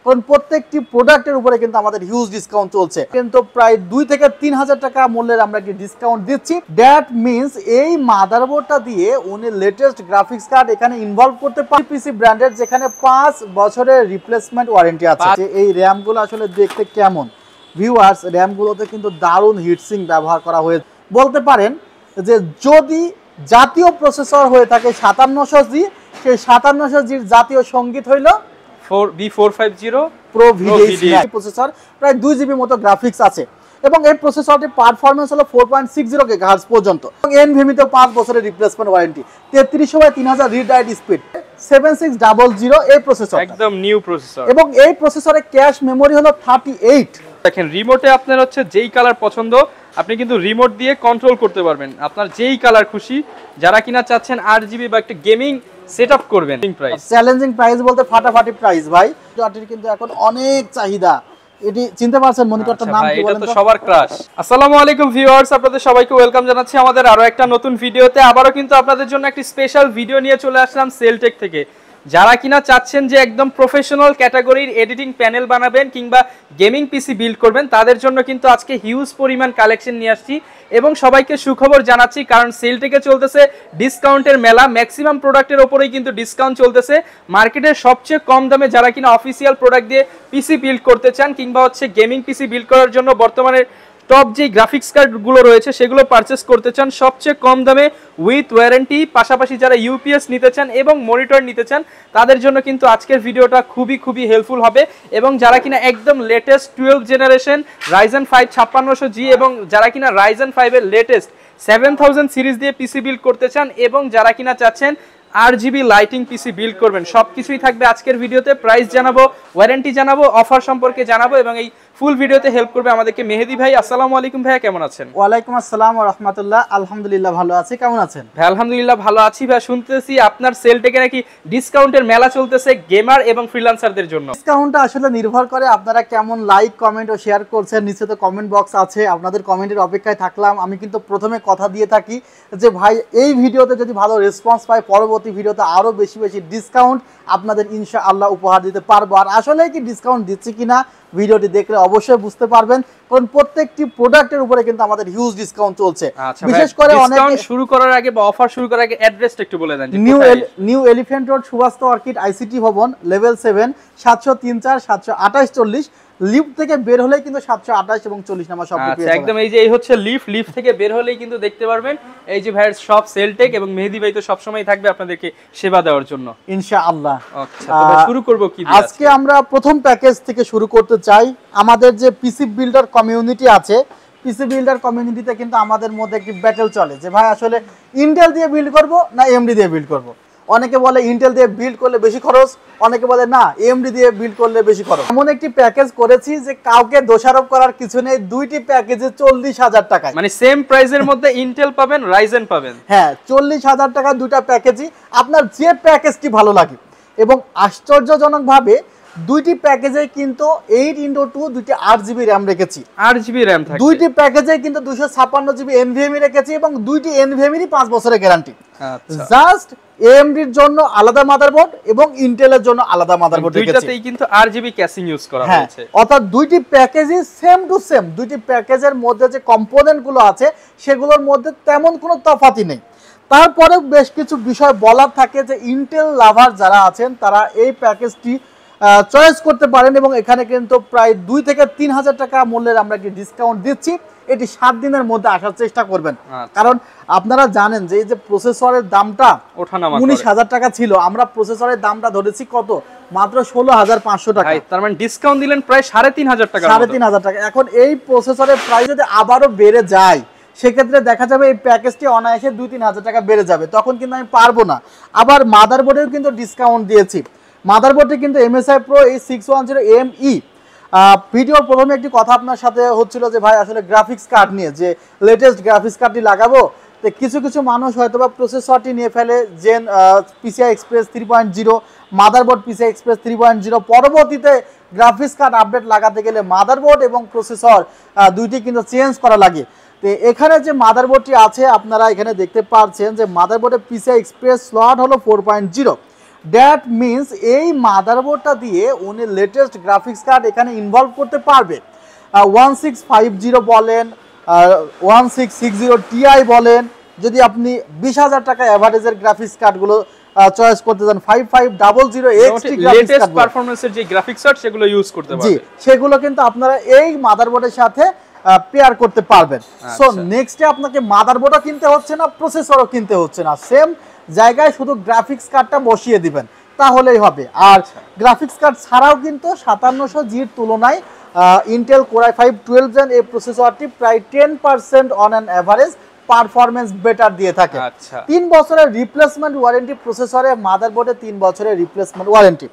কারণ প্রত্যেকটি প্রোডাক্টের উপরে কিন্তু আমাদের হিউজ ডিসকাউন্ট চলছে, কিন্তু প্রায় 2 থেকে 3,000 টাকা মূল্যের আমরা কি ডিসকাউন্ট দিচ্ছি। দ্যাট মিনস এই মাদারবোর্ডটা দিয়ে উনি লেটেস্ট গ্রাফিক্স কার্ড এখানে ইনভলভ করতে পারে। পিসি ব্র্যান্ডের যেখানে 5 বছরের রিপ্লেসমেন্ট ওয়ারেন্টি আছে। এই র্যামগুলো আসলে দেখতে কেমন ভিউয়ার্স, র্যামগুলোতে কিন্তু দারুণ হিটসিং ব্যবহার করা হয়েছে। বলতে পারেন যে যদি জাতীয় প্রসেসর হয়ে থাকে 5700G, সেই 5700Gর জাতীয় সঙ্গীত হইল B450 Pro VDA প্রসেসর, প্রায় 2 GB মতো গ্রাফিক্স আছে এবং এই প্রসেসরটির পারফরম্যান্স হলো 4.60 GHz পর্যন্ত। NVMe তে 5 বছরের replacement warranty, 33/3000 read write speed, 7600 এই প্রসেসর একদম নিউ প্রসেসর এবং এই প্রসেসরে ক্যাশ মেমরি হলো 38। দেখেন রিমোটে আপনার হচ্ছে যেই কালার পছন্দ আপনি কিন্তু রিমোট দিয়ে কন্ট্রোল করতে পারবেন, আপনার যেই কালার খুশি। যারা কিনা চাচ্ছেন 8GB বা একটা গেমিং সেটআপ করবেন, চ্যালেঞ্জিং প্রাইস বলতে ফাটাফাটি প্রাইস ভাই। মনিটরটির কিন্তু এখন অনেক চাহিদা। এটি চিনতে পারছেন মনিটরটার নাম কি বলেন তো? সবার ক্রাশ। আসসালামু আলাইকুম ভিউয়ার্স, আপনাদের সবাইকে ওয়েলকাম জানাচ্ছি আমাদের আরো একটা নতুন ভিডিওতে। আবারো কিন্তু আপনাদের জন্য একটি স্পেশাল ভিডিও নিয়ে চলে আসলাম সেলটেক থেকে। যারা কিনা চাচ্ছেন যে একদম প্রফেশনাল ক্যাটাগরির এডিটিং প্যানেল বানাবেন কিংবা গেমিং পিসি বিল্ড করবেন, তাদের জন্য কিন্তু আজকে হিউজ পরিমাণ কালেকশন নিয়ে আসছি এবং সবাইকে সুখবর জানাচ্ছি, কারণ সেলটেকে চলতেছে ডিসকাউন্টের মেলা। ম্যাক্সিমাম প্রোডাক্টের ওপরেই কিন্তু ডিসকাউন্ট চলতেছে। মার্কেটের সবচেয়ে কম দামে যারা কিনা অফিসিয়াল প্রোডাক্ট দিয়ে পিসি বিল্ড করতে চান কিংবা হচ্ছে গেমিং পিসি বিল্ড করার জন্য বর্তমানে টপ যে গ্রাফিক্স কার্ডগুলো রয়েছে সেগুলো পারচেস করতে চান সবচেয়ে কম দামে উইথ ওয়ারেন্টি, পাশাপাশি যারা ইউপিএস নিতে চান এবং মনিটর নিতে চান তাদের জন্য কিন্তু আজকের ভিডিওটা খুবই হেল্পফুল হবে। এবং যারা কিনা একদম লেটেস্ট 12 জেনারেশন Ryzen 5 5600G এবং যারা কিনা Ryzen 5 এর লেটেস্ট 7000 সিরিজ দিয়ে পিসি বিল্ড করতে চান এবং যারা কিনা চাচ্ছেন RGB লাইটিং পিসি বিল্ড করবেন, সবকিছুই থাকবে আজকের ভিডিওতে। প্রাইস জানাবো, ওয়ারেন্টি জানাবো, অফার সম্পর্কে জানাবো এবং এই ফুল ভিডিওতে হেল্প করবে আমাদেরকে মেহেদি ভাই। আসসালামু আলাইকুম ভাইয়া, কেমন আছেন? ওয়ালাইকুম আসসালাম ওয়া রাহমাতুল্লাহ। আলহামদুলিল্লাহ ভালো আছি, কেমন আছেন ভাই? আলহামদুলিল্লাহ ভালো আছি ভাই। শুনতেছি আপনার সেলটেকে নাকি ডিসকাউন্টের মেলা চলতেছে গেমার এবং ফ্রিল্যান্সারদের জন্য। ডিসকাউন্টটা আসলে নির্ভর করে আপনারা কেমন লাইক, কমেন্ট ও শেয়ার করছেন। নিচে তো কমেন্ট বক্স আছে, আপনাদের কমেন্টের অপেক্ষায় থাকলাম। আমি কিন্তু প্রথমে কথা দিয়ে থাকি যে ভাই এই ভিডিওতে যদি ভালো রেসপন্স পাই পরবর্তী ভিডিওতে আরো বেশি ডিসকাউন্ট আপনাদের ইনশাআল্লাহ উপহার দিতে পারবো। আর আসলে কি ডিসকাউন্ট দিচ্ছি কিনা ভিডিওটি দেখলে অবশ্যই বুঝতে পারবেন, কারণ প্রত্যেকটি প্রোডাক্টের উপরে কিন্তু আমাদের হিউজ ডিসকাউন্ট চলছে। বিশেষ করে ডিসকাউন্ট শুরু করার আগে বা অফার শুরু করার আগে অ্যাড্রেসটা একটু বলে দেন। New Elephant Road Subhash Orchid ICT ভবন লেভেল 7 703 728 40। লিফট থেকে বের হলেই কিন্তু 728 এবং 40 নাম্বার শপ পেয়ে যাবেন। একদম এই যে এই হচ্ছে লিফট থেকে বের হলেই কিন্তু দেখতে পারবেন এই যে ভাইয়ের শপ সেলটেক এবং মেহেদি ভাই তো সব সময় থাকবে আপনাদেরকে সেবা দেওয়ার জন্য ইনশাআল্লাহ। আচ্ছা, তবে শুরু করব কি দিয়ে? আজকে আমরা প্রথম প্যাকেজ থেকে শুরু করতে চাই। আমাদের যে পিসি বিল্ডার কমিউনিটি আছে, পিসি বিল্ডার কমিউনিটিতে কিন্তু আমাদের মধ্যে একটি ব্যাটল চলে যে ভাই আসলে ইন্টেল দিয়ে বিল্ড করব না এএমডি দিয়ে বিল্ড করব। অনেকে বলে ইন্টেল দিয়ে বিল্ড করলে বেশি খরচ, অনেকে বলে না এএমডি দিয়ে বিল্ড করলে বেশি খরচ। এমন একটি প্যাকেজ করেছি যে কাউকে দোষারোপ করার কিছু নেই। দুইটি প্যাকেজে 40,000 টাকায়, মানে সেম প্রাইসের মধ্যে ইন্টেল পাবেন, রাইজেন পাবেন। হ্যাঁ, 40,000 টাকা দুইটা প্যাকেজই, আপনার যে প্যাকেজটি ভালো লাগে। এবং আশ্চর্যজনকভাবে দুইটি প্যাকেজে কিন্তু 8x2 দুইটি 8GB র্যাম রেখেছি। 8GB র্যাম থাকে। দুইটি প্যাকেজে কিন্তু 256GB NVMe রেখেছি এবং দুইটি NVMe 5 বছরের গ্যারান্টি। আচ্ছা, জাস্ট AMD এর জন্য আলাদা মাদারবোর্ড এবং ইন্টেলের জন্য আলাদা মাদারবোর্ড রেখেছি। দুইটাতেই কিন্তু RGB ক্যাসিং ইউজ করা হয়েছে। অর্থাৎ দুইটি প্যাকেজই সেম টু সেম। দুইটি প্যাকেজের মধ্যে যে কম্পোনেন্ট গুলো আছে সেগুলোর মধ্যে তেমন কোনো তফাৎই নেই। তারপরে বেশ কিছু বিষয় বলার থাকে যে ইন্টেল লাভার যারা আছেন তারা এই প্যাকেজটি চয়েস করতে পারেন এবং এখানে কিন্তু প্রায় 2 থেকে 3,000 টাকা মূল্যের আমরা কি ডিসকাউন্ট দিচ্ছি। এটি 7 দিনের মধ্যে আসার চেষ্টা করবেন, কারণ আপনারা জানেন যে এই যে প্রসেসরের দামটা ওঠানামা 19,000 টাকা ছিল, আমরা প্রসেসরের দামটা ধরেছি কত, মাত্র 16,500 টাকা। তার মানে ডিসকাউন্ট দিলেন প্রায় 3,500 টাকা। 3,500 টাকা। এখন এই প্রসেসরের প্রাইস যদি আবারও বেড়ে যায় সেক্ষেত্রে দেখা যাবে এই প্যাকেজটি অনায়াসে 2-3,000 টাকা বেড়ে যাবে, তখন কিন্তু আমি পারবো না। আবার মাদারবোর্ডেও কিন্তু ডিসকাউন্ট দিয়েছি। মাদারবোর্ডে কিন্তু MSI Pro A610ME। ভিডিওর প্রথমে একটি কথা আপনার সাথে হচ্ছিল যে ভাই আসলে গ্রাফিক্স কার্ড নিয়ে, যে লেটেস্ট গ্রাফিক্স কার্ডটি লাগাবো, তো কিছু মানুষ হয়তো বা প্রসেসরটি নিয়ে ফেলে gen PCI Express 3.0, motherboard PCI Express 3.0। পরবর্তীতে গ্রাফিক্স কার্ড আপডেট লাগাতে গেলে মাদারবোর্ড এবং প্রসেসর দুইটি কিন্তু চেঞ্জ করা লাগে। তো এখানে যে মাদারবোর্ডটি আছে আপনারা এখানে দেখতে পাচ্ছেন যে মাদারবোর্ডে PCI Express স্লট হলো 4.0, দ্যাট মিনস এই মাদারবোর্ডটা দিয়ে উনি লেটেস্ট গ্রাফিক্স কার্ড এখানে ইনভলভ করতে পারবে। 1650 বলেন, 1660 Ti বলেন, যদি আপনি 20,000 টাকা এভারেজের গ্রাফিক্স কার্ডগুলো চয়েস করতে চান, 5500 এক্সটি গ্রাফিক্স কার্ড পারফরম্যান্সের যে গ্রাফিক্স কার্ড সেগুলো ইউজ করতে পারবেন, জি সেগুলো কিন্তু আপনারা এই মাদারবোর্ডের সাথে পেয়ার করতে পারবেন। সো নেক্সটে আপনাকে মাদারবোর্ডও কিনতে হচ্ছে না, প্রসেসরও কিনতে হচ্ছে না, সেম জায়গায় শুধু গ্রাফিক্স কার্ডটা বসিয়ে দিবেন তাহলেই হবে। আর গ্রাফিক্স কার্ড ছাড়াও কিন্তু 5700Gর তুলনায় ইন্টেল কোর i5 12 জেন এই প্রসেসরটি প্রায় 10% on an average performance better দিয়ে থাকে। 3 বছরের রিপ্লেসমেন্ট ওয়ারেন্টি প্রসেসরে, মাদারবোর্ডে 3 বছরের রিপ্লেসমেন্ট ওয়ারেন্টি।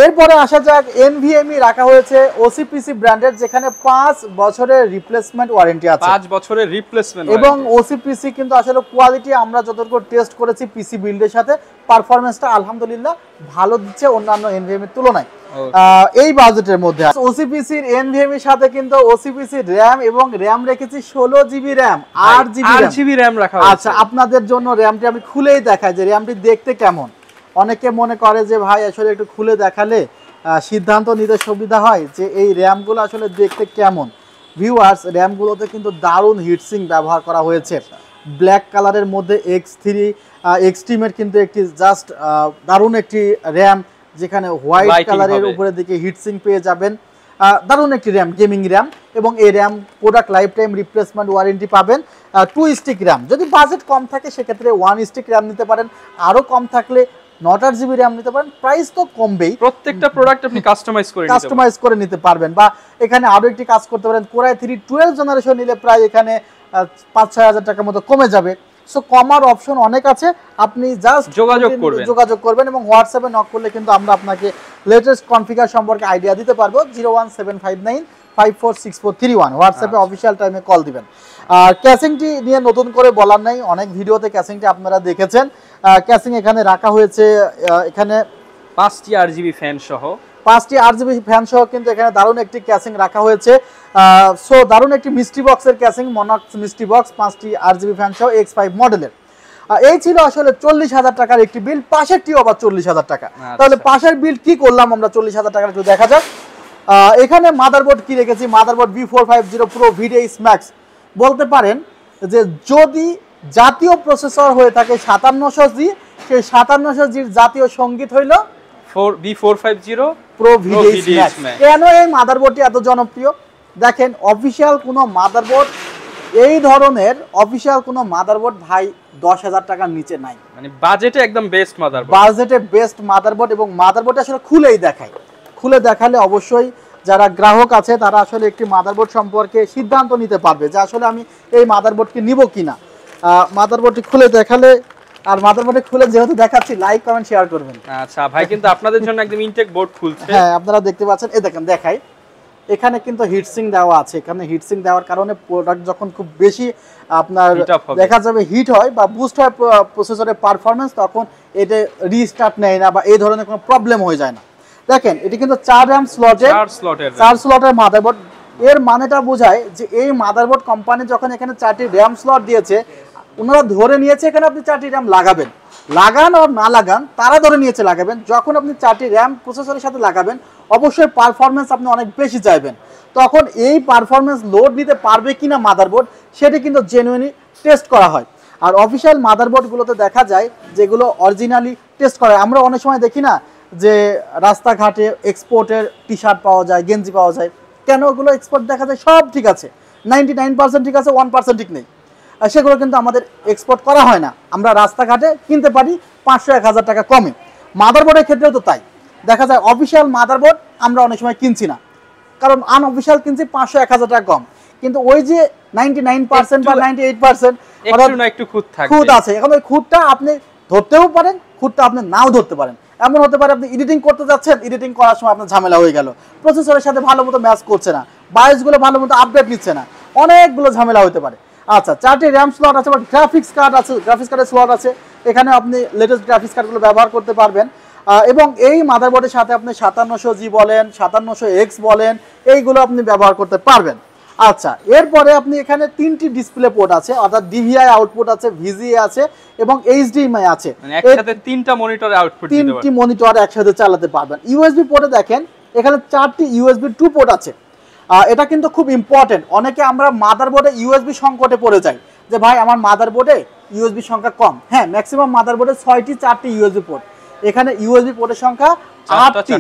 এরপরে আসা যাক এনভিএমই রাখা হয়েছে ওসিপিসি ব্র্যান্ডের, যেখানে 5 বছরের রিপ্লেসমেন্ট ওয়ারেন্টি আছে, 5 বছরের রিপ্লেসমেন্ট। এবং ওসিপিসি কিন্তু আসলে কোয়ালিটি আমরা যতটুকু টেস্ট করেছি পিসি বিল্ডের সাথে, পারফরম্যান্সটা আলহামদুলিল্লাহ ভালো দিচ্ছে অন্যান্য এনভিএম এর তুলনায়। এই বাজেটের মধ্যে ওসিপিসির এনভিএম এর সাথে কিন্তু ওসিপিসি র‍্যাম এবং র‍্যাম রেখেছি 16GB র‍্যাম, 8GB র‍্যাম রাখা হয়েছে। আচ্ছা, আপনাদের জন্য র‍্যামটি আমি খুলেই দেখাই যে র‍্যামটি দেখতে কেমন। অনেকে মনে করে যে ভাই আসলে একটু খুলে দেখালে সিদ্ধান্ত নিতে সুবিধা হয় যে এই র‍্যামগুলো আসলে দেখতে কেমন। ভিউয়ার্স, র‍্যামগুলোতে কিন্তু দারুণ হিটসিং ব্যবহার করা হয়েছে, ব্ল্যাক কালারের মধ্যে X3 এক্সট্রিমের কিন্তু একটি জাস্ট দারুণ একটি র‍্যাম, যেখানে হোয়াইট কালারের উপরের দিকে হিটসিং পেয়ে যাবেন। দারুণ একটি র‍্যাম, গেমিং র‍্যাম, এবং এই RAM product life time replacement warranty পাবেন। 2 স্টিক র‍্যাম, যদি বাজেট কম থাকে সেক্ষেত্রে 1 স্টিক র‍্যাম নিতে পারেন, আরও কম থাকলে 8GB র‍্যাম নিতে পারেন। প্রাইস তো কমবেই, প্রত্যেকটা প্রোডাক্ট আপনি কাস্টমাইজ করে নিতে পারবেন, বা এখানে আরও একটি কাজ করতে পারেন, কোর i3 12 জেনারেশন নিলে প্রায় এখানে 5-6 হাজার টাকার মতো কমে যাবে। সো কমার অপশন অনেক আছে, আপনি জাস্ট যোগাযোগ করবেন, এবং হোয়াটসঅ্যাপে নক করলে কিন্তু আমরা আপনাকে লেটেস্ট কনফিগার সম্পর্কে আইডিয়া দিতে পারবো। 01759546431 হোয়াটসঅ্যাপে অফিসিয়াল টাইমে কল দিবেন। আর ক্যাসিংটি নিয়ে নতুন করে বলার নাই, অনেক ভিডিওতে ক্যাসিংটি আপনারা দেখেছেন। ক্যাসিং এখানে রাখা হয়েছে, এখানে 5টি RGB ফ্যান সহ, 5টি RGB ফ্যান সহ কিন্তু এখানে দারুণ একটি ক্যাসিং রাখা হয়েছে। সো দারুণ একটি মিস্ট্রি বক্সের ক্যাসিং, মনক্স মিস্ট্রি বক্স, 5টি RGB ফ্যান সহ X5 মডেলের। এই ছিল আসলে 40,000 টাকার একটি বিল, পাশেরটিও আবার 40,000 টাকা। তাহলে পাশের বিল কি করলাম আমরা 40,000 টাকার, একটু দেখা যাক। এখানে মাদারবোর্ড কি রেখেছি, motherboard V450 Pro VDX Max। বলতে পারেন যে যদি জাতীয় প্রসেসর হয়ে থাকে 5700G, সেই 5700Gর জাতীয় সঙ্গীত হইল V450 Pro VDX Max। কেন এই মাদারবোর্ডটি এত জনপ্রিয়? দেখেন, অফিসিয়াল কোনো মাদারবোর্ড, এই ধরনের অফিসিয়াল কোনো মাদারবোর্ড ভাই 10,000 টাকার নিচে নাই, মানে বাজেটে একদম বেস্ট মাদারবোর্ড, বাজেটে বেস্ট মাদারবোর্ড। এবং মাদারবোর্ড আসলে খুলেই দেখায়, খুলে দেখালে অবশ্যই যারা গ্রাহক আছে তারা আসলে একটি মাদারবোর্ড সম্পর্কে সিদ্ধান্ত নিতে পারবে যে আসলে আমি এই মাদারবোর্ডকে নিব কিনা। মাদারবোর্ডটি খুলে দেখালে, আর মাদারবোর্ডে খুলে যেহেতু দেখাচ্ছি, লাইক কমেন্ট শেয়ার করবেন। আচ্ছা ভাই, কিন্তু আপনাদের জন্য একদম ইনটেক বোর্ড খুলছে। হ্যাঁ, আপনারা দেখতে পাচ্ছেন, এই দেখেন, দেখাই, এখানে কিন্তু হিটসিং দেওয়া আছে। এখানে হিটসিং দেওয়ার কারণে প্রোডাক্ট যখন খুব বেশি আপনার দেখা যাবে হিট হয় বা বুস্ট হয় প্রসেসরের পারফরমেন্স, তখন এটা রিস্টার্ট নেয় না বা এই ধরনের কোনো প্রবলেম হয়ে যায় না। দেখেন, এটি কিন্তু 4 RAM স্লটের মাদারবোর্ড। এর মানেটা বোঝায় যে এই মাদারবোর্ড কোম্পানি যখন এখানে 4টি RAM স্লট দিয়েছে, ওনারা ধরে নিয়েছে এখানে আপনি 4টি RAM লাগাবেন, লাগান আর না লাগান, তারা ধরে নিয়েছে লাগাবেন। যখন আপনি 4টি RAM প্রসেসরের সাথে লাগাবেন, অবশ্যই পারফরমেন্স আপনি অনেক বেশি চাইবেন। তখন এই পারফরমেন্স লোড নিতে পারবে কিনা মাদারবোর্ড, সেটি কিন্তু জেনুইনলি টেস্ট করা হয়। আর অফিসিয়াল মাদারবোর্ডগুলোতে দেখা যায় যেগুলো অরিজিনালি টেস্ট করা হয়। আমরা অনেক সময় দেখি না যে রাস্তাঘাটে এক্সপোর্টের টি শার্ট পাওয়া যায়, গেঞ্জি পাওয়া যায়, কেন ওগুলো এক্সপোর্ট দেখা যায় সব ঠিক আছে, 99% ঠিক আছে, 1% ঠিক নেই, সেগুলো কিন্তু আমাদের এক্সপোর্ট করা হয় না। আমরা রাস্তাঘাটে কিনতে পারি 500-1000 টাকা কমে। মাদারবোর্ডের ক্ষেত্রেও তো তাই, দেখা যায় অফিসিয়াল মাদারবোর্ড আমরা অনেক সময় কিনছি না, কারণ আনঅফিসিয়াল কিনছি 500-1000 টাকা কম, কিন্তু ওই যে 99% বা 98% একটু খুঁত আছে, এখন ওই খুঁতটা আপনি ধরতেও পারেন, খুঁতটা আপনি নাও ধরতে পারেন। এমন হতে পারে আপনি এডিটিং করতে যাচ্ছেন, এডিটিং করার সময় আপনার ঝামেলা হয়ে গেল, প্রসেসরের সাথে ভালো মতো ম্যাচ করছে না, বায়োসগুলো ভালো মতো আপডেট নিচ্ছে না, অনেকগুলো ঝামেলা হতে পারে। আচ্ছা, 4টি RAM স্লট আছে, গ্রাফিক্স কার্ড আছে, গ্রাফিক্স কার্ডের স্লট আছে, এখানে আপনি লেটেস্ট গ্রাফিক্স কার্ডগুলো ব্যবহার করতে পারবেন। এবং এই মাদারবোর্ডের সাথে আপনি 5700G বলেন, 5700X বলেন, এইগুলো আপনি ব্যবহার করতে পারবেন। আচ্ছা, এরপরে আপনি এখানে 3টি ডিসপ্লে পোর্ট আছে, অর্থাৎ ডিভিআই আউটপুট আছে, ভিজিএ আছে এবং এইচডিএমআই আছে। মানে একসাথে 3টা মনিটরে আউটপুট দিতে পারবেন, 3টি মনিটর একসাথে চালাতে পারবেন। ইউএসবি পোর্টে দেখেন এখানে 4টি ইউএসবি 2 পোর্ট আছে। এটা কিন্তু খুব ইম্পর্টেন্ট। অনেকে আমরা মাদারবোর্ডে ইউএসবি সংকটে পড়ে যাই যে ভাই আমার মাদারবোর্ডে ইউএসবি সংখ্যা কম। হ্যাঁ, ম্যাক্সিমাম মাদারবোর্ডে 6টি 4টি ইউএসবি পোর্ট। এখানে ইউএসবি পোর্টের সংখ্যা 8টি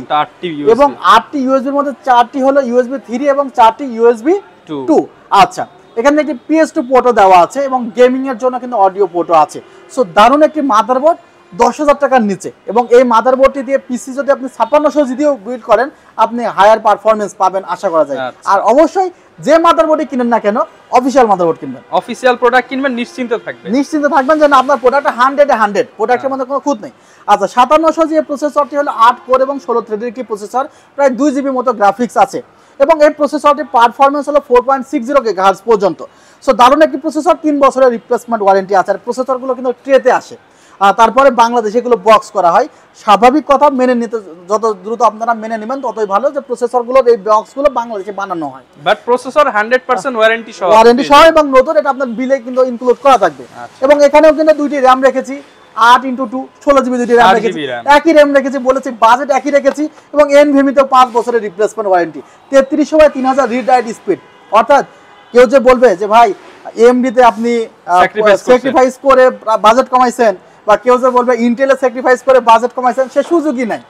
এবং 8টি ইউএসবির মধ্যে 4টি হলো ইউএসবি 3 এবং 4টি ইউএসবি 2। আচ্ছা, এখানে একটি PS2 পোর্টও দেওয়া আছে এবং গেমিং এর জন্য কিন্তু অডিও পোর্টও আছে। সো দারুণ একটি মাদারবোর্ড 10,000 টাকার নিচে, এবং এই মাদারবোর্ডটি দিয়ে পিসি যদি আপনি 5600 দিয়েও বিল্ড করেন আপনি হায়ার পারফরমেন্স পাবেন আশা করা যায়। আর অবশ্যই যে মাদারবোর্ডই কিনেন না কেন অফিশিয়াল মাদারবোর্ড কিনবেন, অফিশিয়াল প্রোডাক্ট কিনবেন, নিশ্চিন্ত থাকবেন যে আপনার প্রোডাক্টটা 100 প্রোডাক্টের মধ্যে কোনো খুঁত নেই। আচ্ছা, 5700 যে প্রসেসরটি হলো 8 কোর এবং 16 থ্রেডের একটি প্রসেসর, প্রায় 2 জিবি মতো গ্রাফিক্স আছে এবং এই প্রসেসরটির পারফরমেন্স হলো 4.60 GHz পর্যন্ত। সো দারুণ একটি প্রসেসর, 3 বছরের রিপ্লেসমেন্ট ওয়ারেন্টি আছে। আর প্রসেসরগুলো কিন্তু ট্রেতে আসে, তারপরে বাংলাদেশে এগুলো বক্স করা হয়। স্বাভাবিক কথা, মেনে নিতে যত দ্রুত আপনারা মেনে নেবেন ততই ভালো, যে প্রসেসরগুলোর এই বক্সগুলো বাংলাদেশে বানানো হয়। বাট প্রসেসর 100% ওয়ারেন্টি সহ এবং নতুন, এটা আপনার বিলে কিন্তু ইনক্লুড করা থাকবে। এবং এখানেও কিন্তু 2টি র‍্যাম রেখেছি, 8x2 16 জিবি 2টি র‍্যাম রেখেছি, একই র‍্যাম রেখেছি বলেছি, বাজেট একই রেখেছি এবং এনভিএমই তে 5 বছরের replacement warranty, 33/3000 read write speed. অর্থাৎ কেউ যে বলবে যে ভাই AMD তে আপনি স্যাক্রিফাইস করে বাজেট কমাইছেন, বা কেউ যে বলবে ইন্টেলে স্যাক্রিফাইস করে বাজেট কমাইছেন, সে সুযোগই নাই।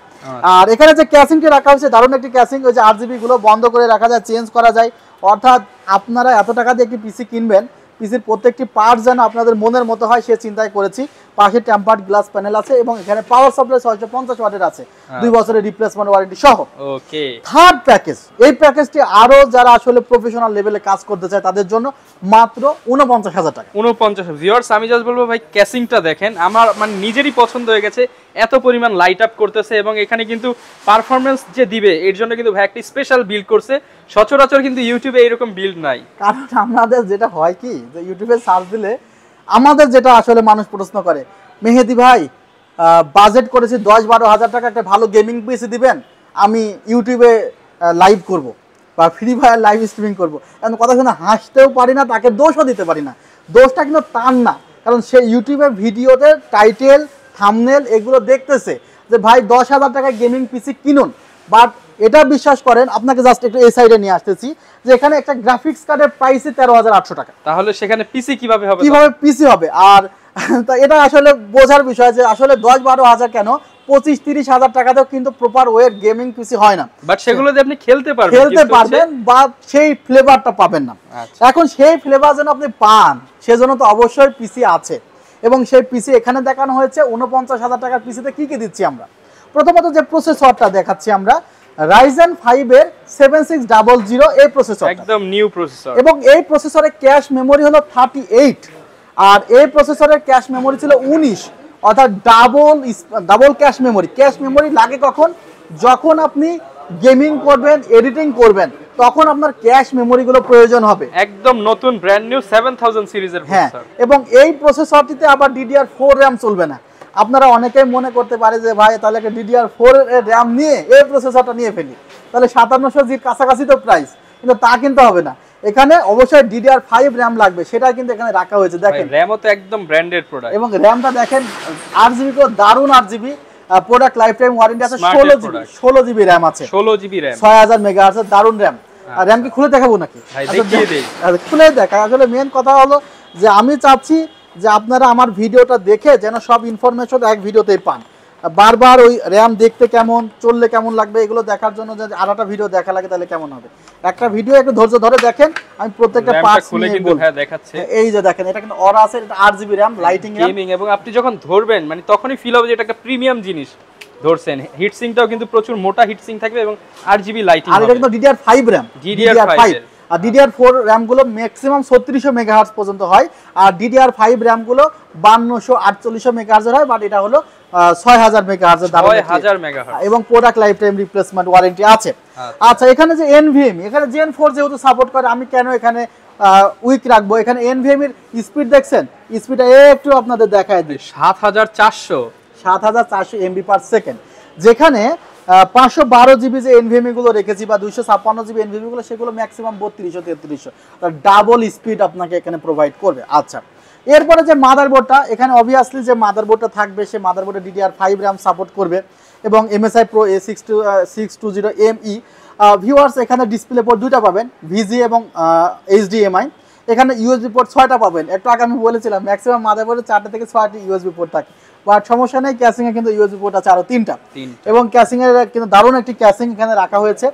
আর এখানে যে ক্যাসিংটি রাখা হয়েছে দারুণ একটি ক্যাসিং, ওই যে RGB গুলো বন্ধ করে রাখা যায়, চেঞ্জ করা যায়। অর্থাৎ আপনারা এত টাকা দিয়ে একটি পিসি কিনবেন, পিসির প্রত্যেকটি পার্ট যেন আপনাদের মনের মতো হয় সে চিন্তাই করেছি। পাশে টেম্পার্ড গ্লাস প্যানেল আছে এবং এখানে পাওয়ার সাপ্লাই 650 ওয়াটের আছে, 2 বছরের রিপ্লেসমেন্ট ওয়ারেন্টি সহ। ওকে, থার্ড প্যাকেজ, এই প্যাকেজটি আরো যারা আসলে প্রফেশনাল লেভেলে কাজ করতে চায় তাদের জন্য মাত্র 49,000 টাকা। 49। ভিউয়ার্স, আমি জাস্ট বলবো ভাই ক্যাসিংটা দেখেন, আমার মানে নিজেরই পছন্দ হয়ে গেছে, এত পরিমাণ লাইট আপ করতেছে এবং এখানে কিন্তু পারফরম্যান্স যে দিবে এর জন্য কিন্তু ভাই একটা স্পেশাল বিল্ড করছে। সচরাচর কিন্তু ইউটিউবে এরকম বিল্ড নাই। কারণ আমাদের যেটা হয় কি, যে ইউটিউবে সার্চ দিলে আমাদের যেটা আসলে মানুষ প্রশ্ন করে, মেহেদি ভাই বাজেট করেছি 10-12 হাজার টাকা, একটা ভালো গেমিং পিসি দিবেন, আমি ইউটিউবে লাইভ করব বা ফ্রি ফায়ার লাইভ স্ট্রিমিং করবো। এখন কথা শুনে হাসতেও পারি না, তাকে দোষও দিতে পারি না। দোষটা কিন্তু তার না, কারণ সে ইউটিউবের ভিডিওতে টাইটেল থাম্বনেল এগুলো দেখতেছে যে ভাই 10,000 টাকায় গেমিং পিসি কিনুন। বাট এটা বিশ্বাস করেন, আপনাকে জাস্ট একটু এই সাইডে নিয়ে আসতেছি, যে এখানে একটা গ্রাফিক্স কার্ডের প্রাইসই 13,800 টাকা। তাহলে সেখানে পিসি কিভাবে হবে? পিসি হবে? আর তা এটা আসলে বোঝার বিষয় যে আসলে 10-12 হাজার কেন, 25-30 হাজার টাকাতেও কিন্তু প্রপার ওয়ের গেমিং পিসি হয় না। বাট সেগুলো দিয়ে আপনি খেলতে পারবেন বা সেই ফ্লেভারটা পাবেন না। এখন সেই ফ্লেভার যেন আপনি পান, সেজন্য তো অবশ্যই পিসি আছে, এবং সেই পিসি এখানে দেখানো হয়েছে। 49,000 টাকার পিসিতে কি কি দিচ্ছি আমরা? প্রথমত যে প্রসেসরটা দেখাচ্ছি আমরা, Ryzen 5 এর 7600 এই প্রসেসর, একদম নিউ প্রসেসর, এবং এই প্রসেসরে ক্যাশ মেমোরি হলো 38, আর এই প্রসেসরের ক্যাশ মেমোরি ছিল 19, অর্থাৎ double cache memory. Cache memory লাগে কখন? যখন আপনি গেমিং করবেন, এডিটিং করবেন, তখন আপনার ক্যাশ মেমোরিগুলো প্রয়োজন হবে। একদম নতুন ব্র্যান্ড নিউ 7000 সিরিজের প্রসেসর। এবং এই প্রসেসরটিতে আবার DDR4 RAM চলবে না। আপনারা অনেকেই মনে করতে পারে যে ভাই তাহলে একটা DDR4 এর RAM নিয়ে এই প্রসেসরটা নিয়ে ফেলি, তাহলে 5700 জির কাছাকাছি তো প্রাইস, কিন্তু তা কিন্তু হবে না। এখানে অবশ্যই DDR5 RAM লাগবে, সেটা কিন্তু এখানে রাখা হয়েছে। দেখেন র‍্যামও তো একদম ব্র্যান্ডেড প্রোডাক্ট, এবং র‍্যামটা দেখেন 8GB করে, দারুণ 8GB product, life time warranty আছে। 16GB র‍্যাম আছে, 16GB র‍্যাম, 6000 মেগাহার্টজ এর দারুণ র‍্যাম। আর র‍্যাম কি খুলে দেখাবো নাকি? খুলে দেখা। আসলে মেন কথা হলো যে আমি চাচ্ছি যে আপনারা আমার ভিডিওটা দেখে যেন সব ইনফরমেশন এক ভিডিওতেই পান। বারবার ওই র‍্যাম দেখতে কেমন, চললে কেমন লাগবে, এগুলো দেখার জন্য যে আরেকটা ভিডিও দেখা লাগে তাহলে কেমন হবে। একটা ভিডিও একটু ধৈর্য ধরে দেখেন, আমি প্রত্যেকটা পার্টস খুলে কিন্তু হ্যাঁ দেখাচ্ছে। এই যে দেখেন, এটা কিন্তু অরা আছে, এটা 8GB RAM, lighting RAM, gaming, এবং আপনি যখন ধরবেন মানে তখনই ফিল হবে যে এটা একটা প্রিমিয়াম জিনিস ধরছেন। হিটসিংটাও কিন্তু প্রচুর মোটা হিটসিং থাকবে এবং 8GB লাইটিং হবে। আর এটা কিন্তু DDR5 র‍্যাম, DDR5। আর DDR4 র‍্যাম গুলো ম্যাক্সিমাম 3600 মেগাহার্টজ পর্যন্ত হয়, আর DDR5 র‍্যাম গুলো 5200-4800 মেগাহার্টজ হয়। বাট এটা হলো 6000 মেগাহার্টজ এর দাম, 6000 মেগাহার্টজ, এবং product life time replacement warranty আছে। আচ্ছা, এখানে যে NVMe, এখানে Gen 4 যেহেতু সাপোর্ট করে, আমি কেন এখানে উইক রাখবো? এখানে NVMe এর স্পিড দেখছেন, স্পিডটা একটু আপনাদের দেখায় দিই, 7400 MB/s, যেখানে 512 জিবি যে এনভিএমই গুলো রেখেছি বা 256 জিবি এনভিএমই গুলো, সেগুলো ম্যাক্সিমাম 3200 ডাবল স্পিড আপনাকে এখানে প্রোভাইড করবে। আচ্ছা, এরপরে যে মাদারবোর্ডটা, এখানে অবভিয়াসলি যে মাদারবোর্ডটা থাকবে সে মাদারবোর্ডে DDR5 RAM সাপোর্ট করবে এবং MSI Pro A620ME। ভিউয়ার্স, এখানে ডিসপ্লে পোর্ট দুইটা পাবেন, VGA এবং HDMI। এখানে USB পোর্ট 6টা পাবেন। একটু আগে আমি বলেছিলাম ম্যাক্সিমাম মাদারবোর্ডে 4টা থেকে 6টি USB পোর্ট থাকে, বাট সমস্যা নেই, ক্যাসিং এ কিন্তু USB পোর্ট আছে আরো 3টা। এবং ক্যাসিং এর কিন্তু দারুণ একটি ক্যাসিং এখানে রাখা হয়েছে।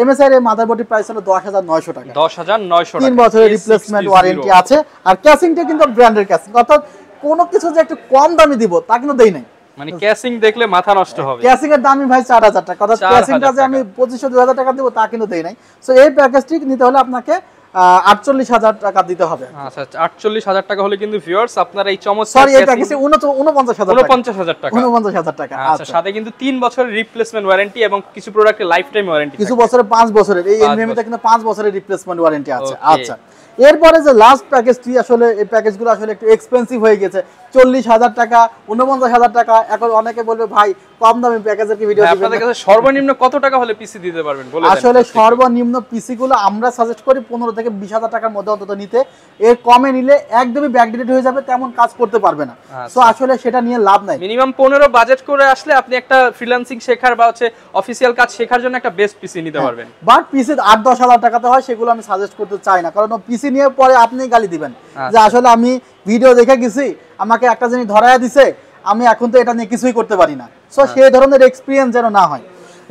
MSI এর মাদারবোর্ডটির প্রাইস হলো 10900 টাকা, 10900 টাকা, 3 বছরের রিপ্লেসমেন্ট ওয়ারেন্টি আছে। আর ক্যাসিংটা কিন্তু ব্র্যান্ডের ক্যাসিং, অর্থাৎ কোনো কিছু যে একটু কম দামি দিব তা কিন্তু দেই নাই। মানে ক্যাসিং দেখলে মাথা নষ্ট হবে। ক্যাসিং এর দামই ভাই 4000 টাকা, অর্থাৎ ক্যাসিংটা যে আমি 2500-2000 টাকা দিব তা কিন্তু দেই নাই। সো এই প্যাকেজটি নিতে হলে আপনাকে 48000 টাকা দিতে হবে। আচ্ছা, 48000 টাকা হলে কিন্তু ভিউয়ার্স আপনারা এই চমৎকার, সরি এই প্যাকেজে 49000 টাকা। 49000 টাকা। আচ্ছা, সাথে কিন্তু 3 বছরের রিপ্লেসমেন্ট ওয়ারেন্টি এবং কিছু প্রোডাক্টে লাইফ টাইম ওয়ারেন্টি, কিছু বছরে 5 বছরের, এই এনভিএমটা কিন্তু 5 বছরের রিপ্লেসমেন্ট ওয়ারেন্টি আছে। আচ্ছা, এরপরে যে লাস্ট প্যাকেজটি, আসলে এই প্যাকেজগুলো আসলে একটু এক্সপেন্সিভ হয়ে গেছে, 40000 টাকা, 49000 টাকা। এখন অনেকে বলবে ভাই কম দামি প্যাকেজের কি ভিডিও দিবেন? আপনাদের কাছে সর্বনিম্ন কত টাকা হলে পিসি দিতে পারবেন বলে দেন। আসলে সর্বনিম্ন পিসি গুলো আমরা সাজেস্ট করি 15 থেকে 20000 টাকার মধ্যে অন্তত নিতে। এর কমে নিলে একদমই ব্যাকডেটেড হয়ে যাবে, তেমন কাজ করতে পারবে না। সো আসলে সেটা নিয়ে লাভ নাই। মিনিমাম 15 বাজেট করে আসলে আপনি একটা ফ্রিল্যান্সিং শেখার বা হচ্ছে অফিসিয়াল কাজ শেখার জন্য একটা বেস্ট পিসি নিতে পারবেন। বাট পিসি 8-10 হাজার টাকাতে হয়, সেগুলো আমি সাজেস্ট করতে চাই না, কারণ পিসি নিয়ে পরে আপনি গালি দিবেন যে আসলে আমি ভিডিও দেখে গেছি, আমাকে একটা জিনিস ধরায়া দিছে, আমি এখন তো এটা নিয়ে কিছুই করতে পারি না। সো সেই ধরনের এক্সপেরিয়েন্স যেন না হয়।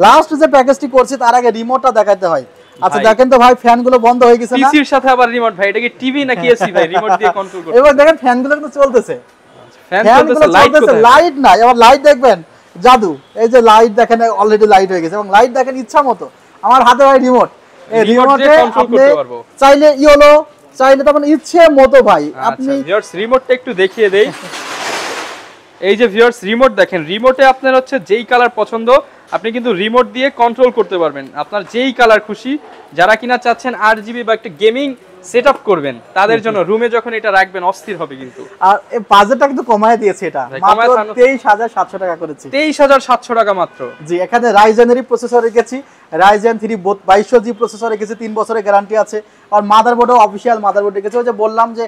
লাস্ট যে প্যাকেজটি করছি তার আগে রিমোটটা দেখাতে হয়। আচ্ছা দেখেন তো ভাই, ফ্যানগুলো বন্ধ হয়ে গেছে না? পিসির সাথে আবার রিমোট ভাই, এটা কি টিভি নাকি এসি ভাই? রিমোট দিয়ে কন্ট্রোল করতে। এবার দেখেন ফ্যানগুলো কিন্তু চলতেছে, ফ্যানগুলো চলতেছে, লাইট না, এবার লাইট দেখবেন জাদু। এই যে লাইট দেখেন, অলরেডি লাইট হয়ে গেছে এবং লাইট দেখেন ইচ্ছা মতো। আমার হাতে ভাই রিমোট, এই রিমোটে আপনি চাইলে ইয়েলো, চাইলে তখন ইচ্ছে মতো ভাই আপনি। ভিউয়ার্স, রিমোটটা একটু দেখিয়ে দেই। এই যে ভিউয়ার্স, রিমোট দেখেন, রিমোটে আপনার হচ্ছে যেই কালার পছন্দ আপনি কিন্তু রিমোট দিয়ে কন্ট্রোল করতে পারবেন, আপনার যেই কালার খুশি। যারা কিনা চাচ্ছেন 8GB বা একটা গেমিং সেটআপ করবেন, তাদের জন্য রুমে যখন এটা রাখবেন অস্থির হবে কিন্তু। আর এই বাজেটটা কিন্তু কমায় দিয়েছে, এটা মাত্র 23700 টাকা করেছি। 23700 টাকা মাত্র। জি, এখানে রাইজেনেরই প্রসেসর রেখেছি, রাইজেন 3 2200G প্রসেসর রেখেছি, 3 বছরের গ্যারান্টি আছে। আর মাদারবোর্ডও অফিশিয়াল মাদারবোর্ড রেখেছি। ওই যে বললাম যে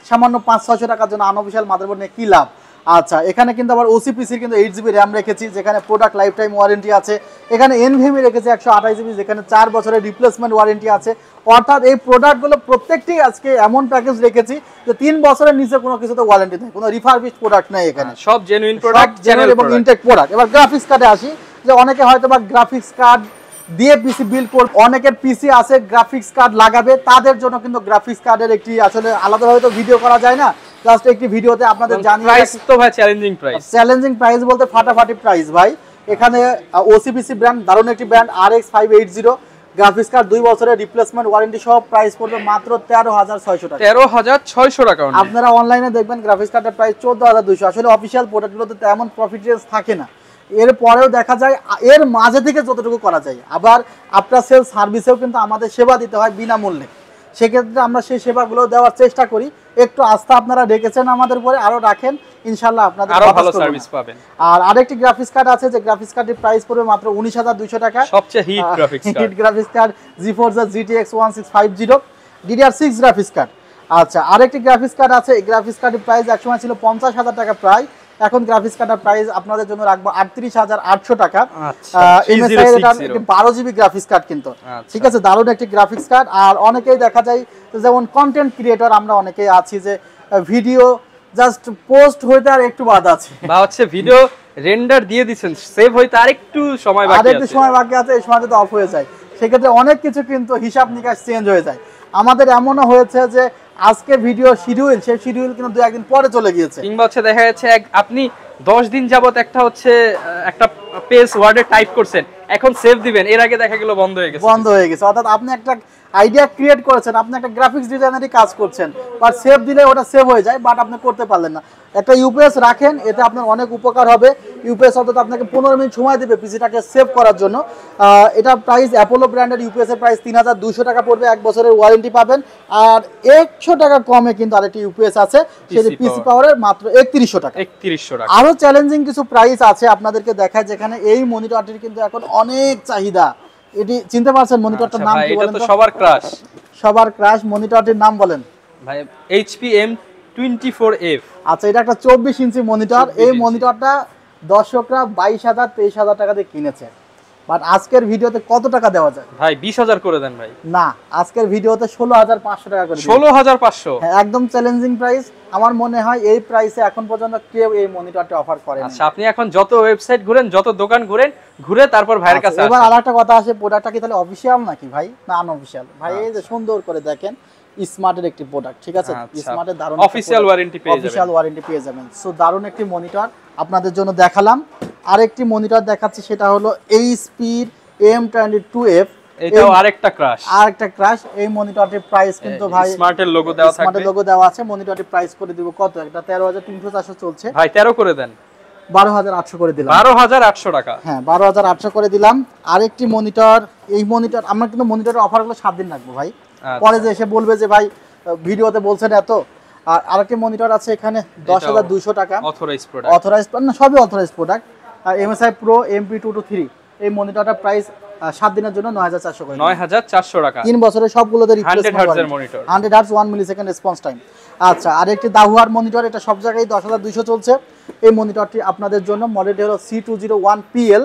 সামান্য 500-600 টাকার জন্য আনঅফিশিয়াল মাদারবোর্ড নিয়ে কি লাভ। আচ্ছা, এখানে কিন্তু আবার ওসিপিসির কিন্তু 8GB RAM রেখেছি, যেখানে প্রোডাক্ট লাইফ টাইম ওয়ারেন্টি আছে। এখানে এনভিএমই রেখেছি 128GB, যেখানে 4 বছরের রিপ্লেসমেন্ট ওয়ারেন্টি আছে। অর্থাৎ এই প্রোডাক্টগুলো প্রত্যেকটি আজকে এমন প্যাকেজ রেখেছি যে 3 বছরের নিচে কোনো কিছুতে ওয়ারেন্টি নেই, কোনো রিফারবিশড প্রোডাক্ট নেই এখানে, সব জেনুইন প্রোডাক্ট, জেনুইন এবং ইনটেক প্রোডাক্ট। এবার গ্রাফিক্স কার্ডে আসি, যে অনেকে হয়তো বা গ্রাফিক্স কার্ড দিয়ে পিসি বিল্ড করবে, অনেকের পিসি আছে গ্রাফিক্স কার্ড লাগাবে, তাদের জন্য কিন্তু গ্রাফিক্স কার্ডের একটি আসলে আলাদাভাবে তো ভিডিও করা যায় না, জাস্ট একটি ভিডিওতে আপনাদের জানিয়ে। প্রাইস তো ভাই চ্যালেঞ্জিং প্রাইস, চ্যালেঞ্জিং প্রাইস বলতে ফাটাফাটি প্রাইস ভাই। এখানে ওসিপিসি ব্র্যান্ড, দারুণ একটি ব্র্যান্ড, RX 580 গ্রাফিক্স কার্ড 2 বছরের রিপ্লেসমেন্ট ওয়ারেন্টি সহ, প্রাইস পড়বে মাত্র 13600 টাকা। 13600 টাকা। আপনারা অনলাইনে দেখবেন গ্রাফিক্স কার্ডের প্রাইস 14200। আসলে অফিশিয়াল প্রোডাক্টগুলোতে তেমন প্রফিট রেঞ্জ থাকে না, এর পরেও দেখা যায় এর মাঝে থেকে যতটুকু করা যায়। আবার আফটার সেল সার্ভিসেও কিন্তু আমাদের সেবা দিতে হয় বিনামূল্যে, সেক্ষেত্রে আমরা সেই সেবাগুলো দেওয়ার চেষ্টা করি। একটু আস্থা আপনারা রেখেছেন আমাদের উপরে, আরো রাখেন, ইনশাআল্লাহ আপনাদের আরো ভালো সার্ভিস পাবেন। আর আরেকটি গ্রাফিক্স কার্ড আছে, যে গ্রাফিক্স কার্ডের প্রাইস পড়বে মাত্র 19200 টাকা, সবচেয়ে hit graphics card, hit graphics card GeForce GTX 1650 DDR6 graphics card. আচ্ছা, আরেকটি গ্রাফিক্স কার্ড আছে, এই গ্রাফিক্স কার্ডের প্রাইস একসময় ছিল 50000 টাকা প্রায়, এখন গ্রাফিক্স কার্ডের প্রাইস আপনাদের জন্য রাখবো 38800 টাকা। MSI এর 12GB গ্রাফিক্স কার্ড কিন্তু, ঠিক আছে, দারুণ একটি গ্রাফিক্স কার্ড। আর অনেকেই দেখা যায় যেমন কন্টেন্ট ক্রিয়েটর আমরা অনেকেই আছি যে ভিডিও জাস্ট পোস্ট হইতে আর একটু বাদ আছে, বা হচ্ছে ভিডিও রেন্ডার দিয়ে দিবেন, সেভ হইতে আরেকটু সময় বাকি আছে, আরেকটু সময় বাকি আছে, এই সময়টা তো অফ হয়ে যায়, সেক্ষেত্রে অনেক কিছু কিন্তু হিসাব নিকাশ চেঞ্জ হয়ে যায়। আমাদের এমনও হয়েছে যে আজকে ভিডিও শিডিউল, সেই শিডিউল কিন্তু 2-1 দিন পরে চলে গিয়েছে, কিংবা হচ্ছে দেখা যাচ্ছে আপনি 10 দিন যাবত একটা হচ্ছে একটা পেজ ওয়ার্ডে টাইপ করছেন, এখন সেভ দিবেন, এর আগে দেখা গেল বন্ধ হয়ে গেছে। অর্থাৎ আপনি একটা আইডিয়া ক্রিয়েট করেছেন, আপনি একটা গ্রাফিক্স ডিজাইনারই কাজ করছেন, বাট সেভ দিলে ওটা সেভ হয়ে যায়, বাট আপনি করতে পারলেন না। একটা ইউপিএস রাখেন, এতে আপনার অনেক উপকার হবে। ইউপিএস অন্তত আপনাকে 15 মিনিট সময় দেবে পিসিটাকে সেভ করার জন্য। এটা প্রাইস অ্যাপোলো ব্র্যান্ডের ইউপিএস এর প্রাইস 3200 টাকা পড়বে, 1 বছরের ওয়ারেন্টি পাবেন। আর 100 টাকা কমে কিন্তু আরেকটি ইউপিএস আছে, সেটি পিসি পাওয়ারের মাত্র 3100 টাকা। 3100 টাকা। আরো চ্যালেঞ্জিং কিছু প্রাইস আছে আপনাদেরকে দেখায়, যেখানে এই মনিটরটির কিন্তু এখন অনেক চাহিদা। এটি চিনতে পারছেন মনিটরটার নাম কি বলেন? এটা তো সবার ক্রাশ। সবার ক্রাশ মনিটরটির নাম বলেন ভাই HP M24F। আচ্ছা, এটা একটা 24 ইঞ্চি মনিটর। এই মনিটরটা দর্শকরা 22,000 23,000 টাকা দিয়ে কিনেছে, বাট আজকের ভিডিওতে কত টাকা দেওয়া যায় ভাই? 20,000 করে দেন ভাই। না, আজকের ভিডিওতে 16,500 টাকা করে দিন। 16,500? হ্যাঁ, একদম চ্যালেঞ্জিং প্রাইস। আমার মনে হয় এই প্রাইসে এখন পর্যন্ত কেউ এই মনিটরটা অফার করে না। আচ্ছা, আপনি এখন যত ওয়েবসাইট ঘুরেন, যত দোকান ঘুরেন, ঘুরে তারপর ভাইয়ের কাছে আসেন। এবার আরেকটা কথা আসে, প্রোডাক্টটা কি তাহলে অফিশিয়াল নাকি ভাই, না আনঅফিশিয়াল? ভাই এই যে সুন্দর করে দেখেন, স্মার্টের একটি প্রোডাক্ট, ঠিক আছে? স্মার্টের দারুণ অফিশিয়াল ওয়ারেন্টি পেয়ে যাবেন। অফিশিয়াল ওয়ারেন্টি পেয়ে যাবেন। সো দারুণ একটি মনিটর আপনাদের জন্য দেখালাম। আরেকটি মনিটর দেখাচ্ছি, সেটা হলো HP M22F। এটাও আরেকটা ক্রাশ। আরেকটা ক্রাশ। এই মনিটরটির প্রাইস কিন্তু ভাই স্মার্টের লোগো দেওয়া থাকবে। স্মার্টের লোগো দেওয়া আছে। মনিটরটির প্রাইস করে দিব কত? এটা 13,300 চলছে। ভাই 13 করে দেন। 12,800 করে দিলাম। 12,800 টাকা। হ্যাঁ, 12,800 করে দিলাম। আরেকটি মনিটর, এই মনিটর আমরা কিন্তু মনিটরের অফারগুলো 7 দিন রাখবো ভাই, পরে যে এসে বলবে যে ভাই ভিডিওতে বলছেন এত। আর আরেকটি মনিটর আছে এখানে 10,200 টাকা। Authorised product. অথরাইজড না, সবই অথরাইজড প্রোডাক্ট। আর MSI Pro MP223, এই মনিটরটার প্রাইস 7 দিনের জন্য 9,400 করে। 9,400 টাকা। 3 বছরের সবগুলোতে রিপ্লেসমেন্ট 100 হার্টজের monitor. 100 hertz 1 millisecond response time. আচ্ছা, আরেকটি দাহুয়ার মনিটর, এটা সব জায়গায় 10,200 চলছে। এই মনিটরটি আপনাদের জন্য, মডেলটি হলো C201PL।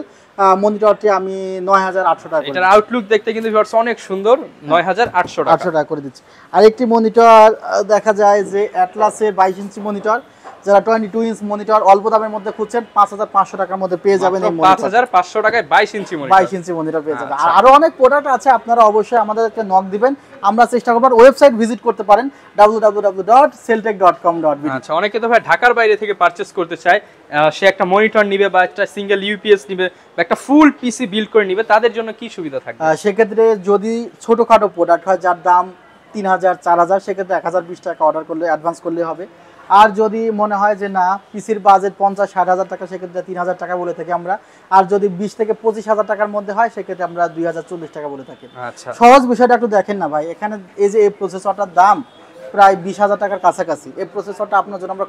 মনিটরটি আমি 9,800 টাকা। এটার আউটলুক দেখতে কিন্তু ভিউয়ার্স অনেক সুন্দর। 9,800 টাকা। 800 টাকা করে দিচ্ছি। আরেকটি মনিটর দেখা যায় যে অ্যাটলাসের 22 ইঞ্চি মনিটর, যারা 22 ইঞ্চ মনিটর অল্প দামের মধ্যে খুঁজছেন, 5,500 টাকার মধ্যে পেয়ে যাবেন এই মনিটর। 5,500 টাকায় 22 ইঞ্চি মনিটর। 22 ইঞ্চি মনিটর পেয়ে যাবেন। আর আরো অনেক প্রোডাক্ট আছে, আপনারা অবশ্যই আমাদেরকে নক দিবেন, আমরা চেষ্টা করব। ওয়েবসাইট ভিজিট করতে পারেন www.celltech.com.bd। আচ্ছা, অনেকে তো ভাই ঢাকার বাইরে থেকে পারচেজ করতে চায়, সে একটা মনিটর নিবে বা একটা সিঙ্গেল ইউপিএস নিবে বা একটা ফুল পিসি বিল্ড করে নিবে, তাদের জন্য কি সুবিধা থাকবে? সেক্ষেত্রে যদি ছোটখাটো প্রোডাক্ট হয় যার দাম 3,000 4,000, সেক্ষেত্রে 1,020 টাকা অর্ডার করলে, অ্যাডভান্স করলে হবে। আর যদি মনে হয় যে না, পিসির বাজেট 50-60 হাজার টাকা, সেক্ষেত্রে 3,000 টাকা বলে থাকি আমরা। আর যদি 20 থেকে 25,000 টাকার মধ্যে হয়, সেক্ষেত্রে আমরা 2,040 টাকা বলে থাকি। আচ্ছা, সহজ বিষয়টা একটু দেখেন না ভাই, এখানে এই যে এই প্রসেসরটার দাম প্রায় 20,000 টাকার কাছাকাছি। এই প্রসেসরটা আপনার জন্য আমরা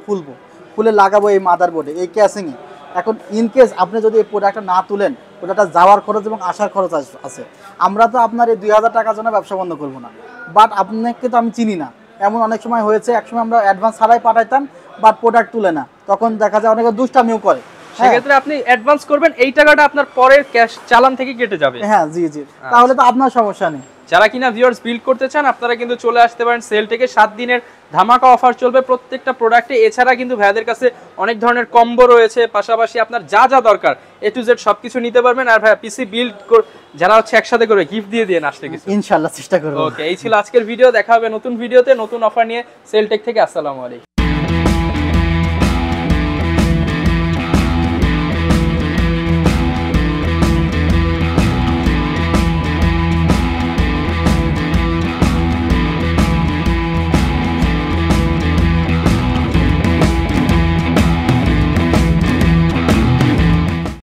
খুলে লাগাবো এই মাদারবোর্ডে, এই ক্যাসিংয়ে। এখন ইনকেস আপনি যদি এই প্রোডাক্টটা না তুলেন, প্রোডাক্টটা যাওয়ার খরচ এবং আসার খরচ আছে। আমরা তো আপনার এই 2,000 টাকার জন্য ব্যবসা বন্ধ করবো না, বাট আপনাকে তো আমি চিনি না। এমন অনেক সময় হয়েছে, একসময় আমরা অ্যাডভান্স ছাড়াই পাঠাইতাম, বাট প্রোডাক্ট তুলে না, তখন দেখা যায় অনেকে দুষ্টামিও করে। সেক্ষেত্রে আপনি অ্যাডভান্স করবেন, এই টাকাটা আপনার পরের ক্যাশ চালান থেকে কেটে যাবে। হ্যাঁ, জি জি, তাহলে তো আপনার সমস্যা নেই। যারা কিনা ভিউয়ার্স বিল্ড করতে চান, আপনারা কিন্তু চলে আসতে পারেন সেলটেকে। 7 দিনের ধামাকা অফার চলবে প্রত্যেকটা প্রোডাক্টে। এছাড়া কিন্তু ভাইয়াদের কাছে অনেক ধরনের কম্বো রয়েছে, পাশাপাশি আপনার যা যা দরকার A to Z সবকিছু নিতে পারবেন। আর ভাইয়া পিসি বিল্ড যারা হচ্ছে একসাথে করে গিফট দিয়ে আসতে কিছু ইনশাআল্লাহ চেষ্টা করব। ওকে, এই ছিল আজকের ভিডিও। দেখা হবে নতুন ভিডিওতে নতুন অফার নিয়ে সেলটেক থেকে। আসসালামু আলাইকুম।